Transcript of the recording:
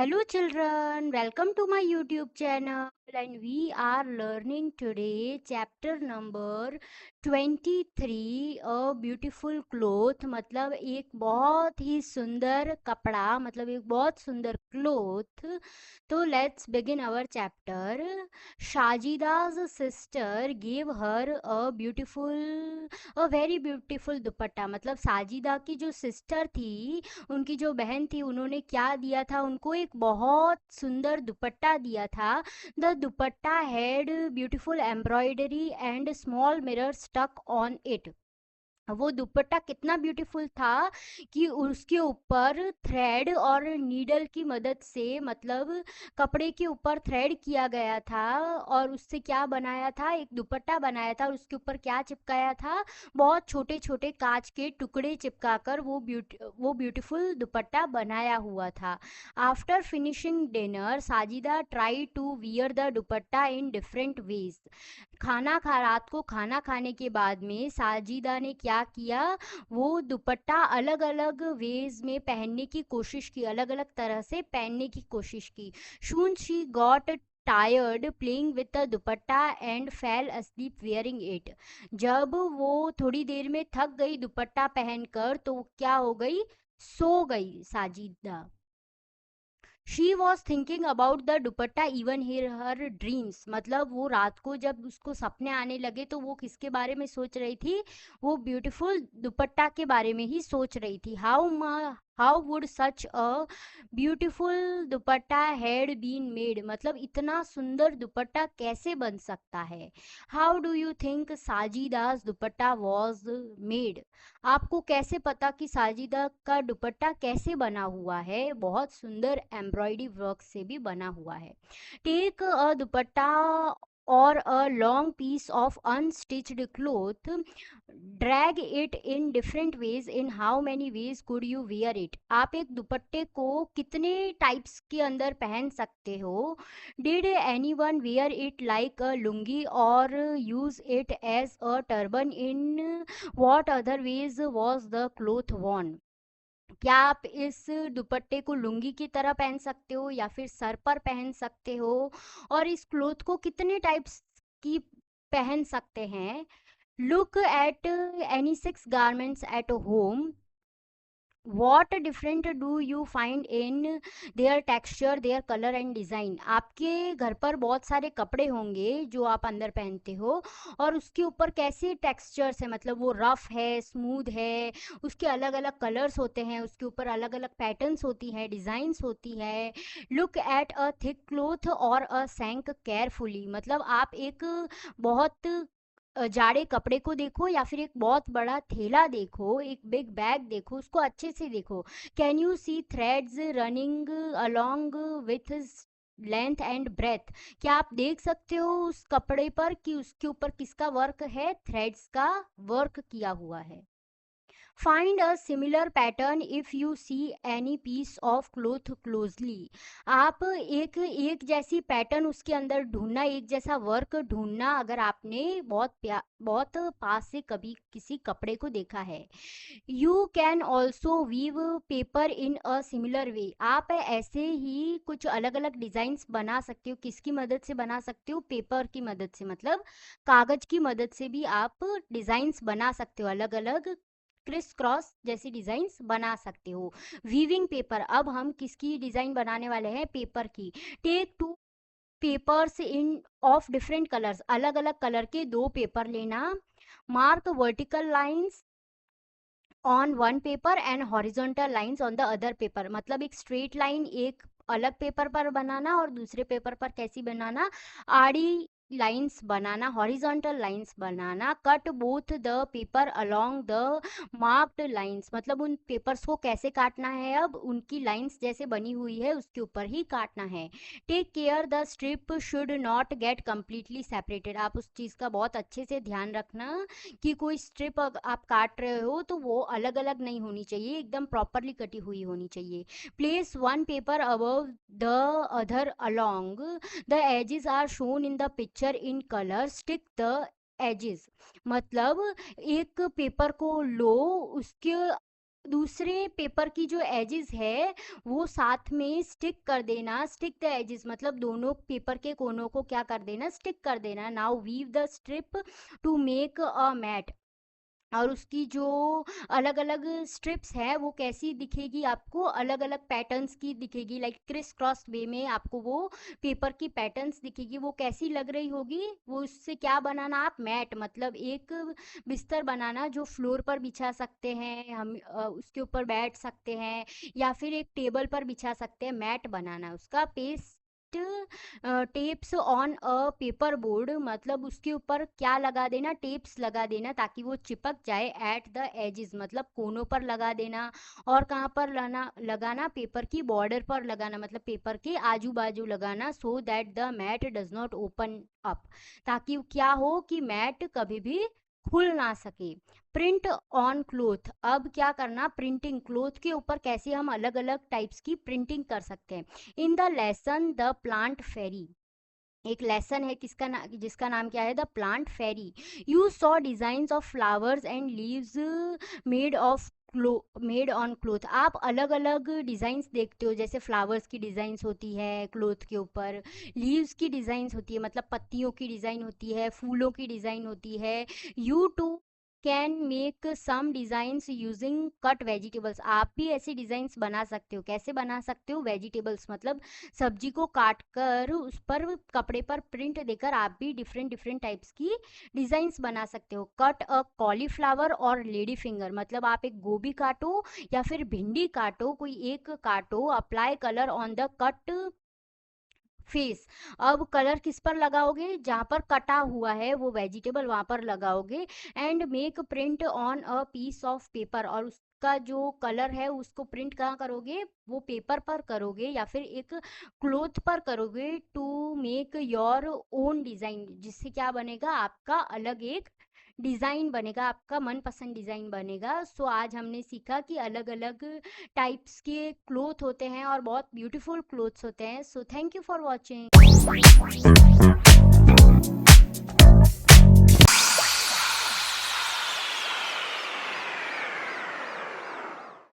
Hello children, welcome to my YouTube channel and we are learning today chapter number 23 a beautiful cloth मतलब एक बहुत ही सुंदर कपड़ा मतलब एक बहुत सुंदर क्लोथ। तो let's begin our chapter. Shajida's sister gave her a very beautiful dupatta मतलब साजिदा की जो सिस्टर थी, उनकी जो बहन थी, उन्होंने क्या दिया था उनको? एक बहुत सुंदर दुपट्टा दिया था। The dupatta had beautiful embroidery and small mirror stuck on it. वो दुपट्टा कितना ब्यूटीफुल था कि उसके ऊपर थ्रेड और नीडल की मदद से मतलब कपड़े के ऊपर थ्रेड किया गया था और उससे क्या बनाया था? एक दुपट्टा बनाया था और उसके ऊपर क्या चिपकाया था? बहुत छोटे छोटे कांच के टुकड़े चिपकाकर वो ब्यूटीफुल दुपट्टा बनाया हुआ था। After finishing dinner Sajida try to wear the dupatta in different ways. रात को खाना खाने के बाद में साजिदा ने क्या किया? वो दुपट्टा अलग अलग वेज में पहनने की कोशिश की, अलग अलग तरह से पहनने की कोशिश की। Soon she got tired playing with the dupatta and fell asleep wearing it। जब वो थोड़ी देर में थक गई दुपट्टा पहनकर तो वो क्या हो गई? सो गई Sajida. She was thinking about the dupatta even here her dreams मतलब वो रात को जब उसको सपने आने लगे तो वो किसके बारे में सोच रही थी? वो ब्यूटीफुल दुपट्टा के बारे में ही सोच रही थी। How would such a beautiful dupatta had been made मतलब इतना सुंदर दुपट्टा कैसे बन सकता है? How do you think Sajida's dupatta was made? आपको कैसे पता कि साजिदा का दुपट्टा कैसे बना हुआ है? बहुत सुंदर एम्ब्रॉयडरी वर्क से भी बना हुआ है। टेक अ दुपट्टा और a long piece of unstitched cloth, drag it in different ways. In how many ways could you wear it? आप एक दुपट्टे को कितने टाइप्स के अंदर पहन सकते हो? Did any one wear it like a lungi और use it as a turban? In what other ways was the cloth woven? क्या आप इस दुपट्टे को लुंगी की तरह पहन सकते हो या फिर सर पर पहन सकते हो? और इस क्लोथ को कितने टाइप्स की पहन सकते हैं? Look at any six garments at home. What different do you find in their texture, their colour and design? आपके घर पर बहुत सारे कपड़े होंगे जो आप अंदर पहनते हो और उसके ऊपर कैसे टेक्सचर्स है मतलब वो रफ है, स्मूथ है, उसके अलग अलग कलर्स होते हैं, उसके ऊपर अलग अलग पैटर्न्स होती हैं, डिज़ाइंस होती है। Look at a thick cloth और अ सैंक केयरफुली मतलब आप एक बहुत जाड़े कपड़े को देखो या फिर एक बहुत बड़ा थैला देखो, एक बिग बैग देखो, उसको अच्छे से देखो। Can you see threads running along with length and breadth? क्या आप देख सकते हो उस कपड़े पर कि उसके ऊपर किसका वर्क है? थ्रेड्स का वर्क किया हुआ है। Find a similar pattern if you see any piece of cloth closely. आप एक जैसी पैटर्न उसके अंदर ढूंढना, एक जैसा वर्क ढूंढना अगर आपने बहुत पास से कभी किसी कपड़े को देखा है। You can also weave paper in a similar way. आप ऐसे ही कुछ अलग अलग डिजाइन्स बना सकते हो। किसकी मदद से बना सकते हो? पेपर की मदद से मतलब कागज की मदद से भी आप डिजाइन्स बना सकते हो, अलग अलग क्रिस क्रॉस जैसी डिजाइन्स बना सकते हो। वीविंग पेपर, अब हम किसकी डिजाइन बनाने वाले हैं? पेपर की। Take two papers in of different colours, अलग अलग कलर के दो पेपर लेना। Mark vertical lines on one paper and horizontal lines on the other paper मतलब एक स्ट्रेट लाइन एक अलग पेपर पर बनाना और दूसरे पेपर पर कैसी बनाना? आड़ी lines banana, horizontal lines banana. Cut both the paper along the marked lines मतलब उन पेपर्स को कैसे काटना है? अब उनकी लाइंस जैसे बनी हुई है उसके ऊपर ही काटना है। Take care the strip should not get completely separated. आप उस चीज़ का बहुत अच्छे से ध्यान रखना कि कोई स्ट्रिप आप काट रहे हो तो वो अलग अलग नहीं होनी चाहिए, एकदम प्रॉपरली कटी हुई होनी चाहिए। Place one paper above the other along the edges are shown in the picture in colour. Stick the edges मतलब एक पेपर को लो, उसके दूसरे पेपर की जो एजेस है वो साथ में स्टिक कर देना, स्टिक द एजेस मतलब दोनों पेपर के कोनों को क्या कर देना, स्टिक कर देना। Now weave the strip to make a mat, और उसकी जो अलग अलग स्ट्रिप्स है वो कैसी दिखेगी आपको, अलग अलग पैटर्न्स की दिखेगी, लाइक क्रिस क्रॉस वे में आपको वो पेपर की पैटर्न्स दिखेगी। वो कैसी लग रही होगी, वो उससे क्या बनाना आप, मैट मतलब एक बिस्तर बनाना जो फ्लोर पर बिछा सकते हैं हम, उसके ऊपर बैठ सकते हैं या फिर एक टेबल पर बिछा सकते हैं, मैट बनाना उसका। Paste tapes on a paper board मतलब उसके ऊपर क्या लगा देना, टेप्स लगा देना ताकि वो चिपक जाए। एट द एजेस मतलब कोनों पर लगा देना, और कहाँ पर लगाना, पेपर की बॉर्डर पर लगाना मतलब पेपर के आजू बाजू लगाना। So that the mat does not open up, ताकि क्या हो कि मैट कभी भी खुल ना सके। प्रिंट ऑन क्लोथ, अब क्या करना, प्रिंटिंग, क्लोथ के ऊपर कैसे हम अलग अलग टाइप्स की प्रिंटिंग कर सकते हैं। In the lesson the plant fairy, एक लेसन है जिसका नाम क्या है, the plant fairy. You saw design of flowers and leaves made of made on cloth, आप अलग अलग डिजाइंस देखते हो, जैसे फ्लावर्स की डिजाइंस होती है क्लोथ के ऊपर, लीव्स की डिजाइंस होती है मतलब पत्तियों की डिजाइन होती है, फूलों की डिजाइन होती है। You too can make some designs using cut vegetables, आप भी ऐसे डिजाइंस बना सकते हो। कैसे बना सकते हो, वेजिटेबल्स मतलब सब्जी को काट कर उस पर कपड़े पर प्रिंट देकर आप भी डिफरेंट डिफरेंट टाइप्स की डिजाइंस बना सकते हो। कट अ कॉलीफ्लावर और लेडी फिंगर मतलब आप एक गोभी काटो या फिर भिंडी काटो, कोई एक काटो। Apply colour on the cut face, अब कलर किस पर लगाओगे, जहाँ पर कटा हुआ है वो वेजिटेबल वहाँ पर लगाओगे। And make print on a piece of paper, और उसका जो कलर है उसको प्रिंट कहाँ करोगे, वो पेपर पर करोगे या फिर एक क्लोथ पर करोगे। To make your own design, जिससे क्या बनेगा, आपका अलग एक डिज़ाइन बनेगा, आपका मनपसंद डिज़ाइन बनेगा। सो आज हमने सीखा कि अलग अलग टाइप्स के क्लोथ होते हैं और बहुत ब्यूटीफुल क्लोथ्स होते हैं। So thank you for watching.